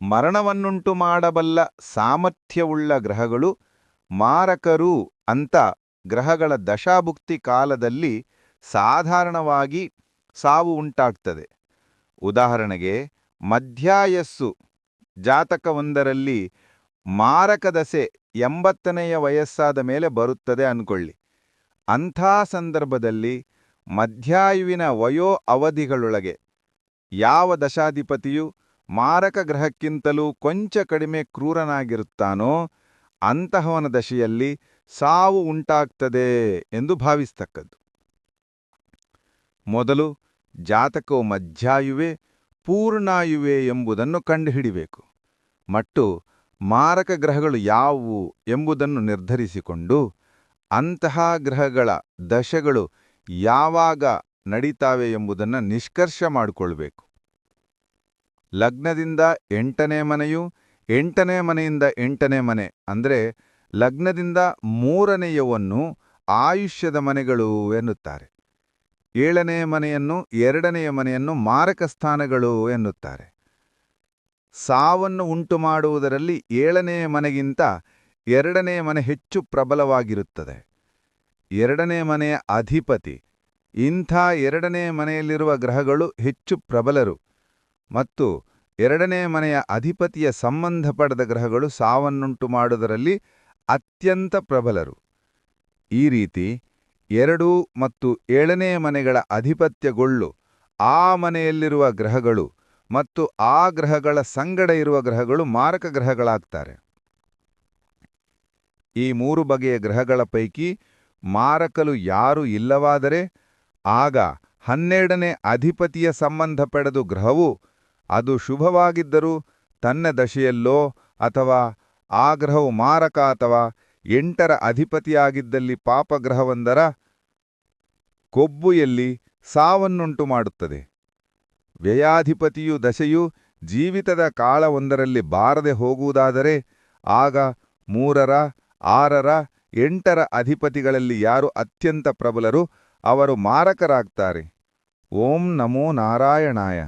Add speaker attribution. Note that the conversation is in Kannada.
Speaker 1: ಮರಣವನ್ನುಂಟು ಮಾಡಬಲ್ಲ ಸಾಮರ್ಥ್ಯವುಳ್ಳ ಗ್ರಹಗಳು ಮಾರಕರು ಅಂತ ಗ್ರಹಗಳ ದಶಾಭುಕ್ತಿ ಕಾಲದಲ್ಲಿ ಸಾಧಾರಣವಾಗಿ ಸಾವು ಉಂಟಾಗ್ತದೆ. ಉದಾಹರಣೆಗೆ ಮಧ್ಯಾಯಸ್ಸು ಜಾತಕವೊಂದರಲ್ಲಿ ಮಾರಕದಶೆ 80ನೆಯ ವಯಸ್ಸಾದ ಮೇಲೆ ಬರುತ್ತದೆ ಅನ್ಕೊಳ್ಳಿ. ಅಂಥ ಸಂದರ್ಭದಲ್ಲಿ ಮಧ್ಯಾಯುವಿನ ವಯೋ ಅವಧಿಗಳೊಳಗೆ ಯಾವ ದಶಾಧಿಪತಿಯು ಮಾರಕ ಗ್ರಹಕ್ಕಿಂತಲೂ ಕೊಂಚ ಕಡಿಮೆ ಕ್ರೂರನಾಗಿರುತ್ತಾನೋ ಅಂತಹವನ ದಶೆಯಲ್ಲಿ ಸಾವು ಉಂಟಾಗ್ತದೆ ಎಂದು ಭಾವಿಸ್ತಕ್ಕದ್ದು. ಮೊದಲು ಜಾತಕವು ಮಧ್ಯಾಯುವೆ ಪೂರ್ಣಾಯುವೆ ಎಂಬುದನ್ನು ಕಂಡುಹಿಡಿಬೇಕು ಮತ್ತು ಮಾರಕ ಗ್ರಹಗಳು ಯಾವುವು ಎಂಬುದನ್ನು ನಿರ್ಧರಿಸಿಕೊಂಡು ಅಂತಹ ಗ್ರಹಗಳ ದಶೆಗಳು ಯಾವಾಗ ನಡೀತಾವೆ ಎಂಬುದನ್ನು ನಿಷ್ಕರ್ಷ ಮಾಡಿಕೊಳ್ಬೇಕು. ಲಗ್ನದಿಂದ 8ನೇ ಮನೆಯು 8ನೇ ಮನೆಯಿಂದ 8ನೇ ಮನೆ ಅಂದರೆ ಲಗ್ನದಿಂದ 3ನೆಯವನ್ನು ಆಯುಷ್ಯದ ಮನೆಗಳು ಎನ್ನುತ್ತಾರೆ. 7ನೇ ಮನೆಯನ್ನು 2ನೆಯ ಮನೆಯನ್ನು ಮಾರಕ ಸ್ಥಾನಗಳು ಎನ್ನುತ್ತಾರೆ. ಸಾವನ್ನು ಉಂಟು ಮಾಡುವುದರಲ್ಲಿ 7ನೇ ಮನೆಗಿಂತ 2ನೇ ಮನೆ ಹೆಚ್ಚು ಪ್ರಬಲವಾಗಿರುತ್ತದೆ. 2ನೇ ಮನೆಯ ಅಧಿಪತಿ ಇಂಥ 2ನೇ ಮನೆಯಲ್ಲಿರುವ ಗ್ರಹಗಳು ಹೆಚ್ಚು ಪ್ರಬಲರು ಮತ್ತು 2ನೇ ಮನೆಯ ಅಧಿಪತಿಯ ಸಂಬಂಧ ಪಡೆದ ಗ್ರಹಗಳು ಸಾವನ್ನುಂಟು ಮಾಡುವುದರಲ್ಲಿ ಅತ್ಯಂತ ಪ್ರಬಲರು. ಈ ರೀತಿ 2 ಮತ್ತು 7ನೇ ಮನೆಗಳ ಅಧಿಪತ್ಯಗೊಳ್ಳು ಆ ಮನೆಯಲ್ಲಿರುವ ಗ್ರಹಗಳು ಮತ್ತು ಆ ಗ್ರಹಗಳ ಸಂಗಡ ಇರುವ ಗ್ರಹಗಳು ಮಾರಕ ಗ್ರಹಗಳಾಗ್ತಾರೆ. ಈ 3 ಬಗೆಯ ಗ್ರಹಗಳ ಪೈಕಿ ಮಾರಕಲು ಯಾರೂ ಇಲ್ಲವಾದರೆ ಆಗ 12ನೇ ಅಧಿಪತಿಯ ಸಂಬಂಧ ಪಡೆದು ಗ್ರಹವು ಅದು ಶುಭವಾಗಿದ್ದರೂ ತನ್ನ ದಶೆಯಲ್ಲೋ ಅಥವಾ ಆ ಗ್ರಹವು ಮಾರಕ ಅಥವಾ 8ರ ಅಧಿಪತಿಯಾಗಿದ್ದಲ್ಲಿ ಪಾಪಗ್ರಹವೊಂದರ ಕೊಬ್ಬುಯಲ್ಲಿ ಸಾವನ್ನುಂಟು ಮಾಡುತ್ತದೆ. ವ್ಯಯಾಧಿಪತಿಯು ದಶೆಯು ಜೀವಿತದ ಕಾಲವೊಂದರಲ್ಲಿ ಬಾರದೆ ಹೋಗುವುದಾದರೆ ಆಗ 3ರ 6ರ 8ರ ಅಧಿಪತಿಗಳಲ್ಲಿ ಯಾರು ಅತ್ಯಂತ ಪ್ರಬಲರು ಅವರು ಮಾರಕರಾಗ್ತಾರೆ. ಓಂ ನಮೋ ನಾರಾಯಣಾಯ.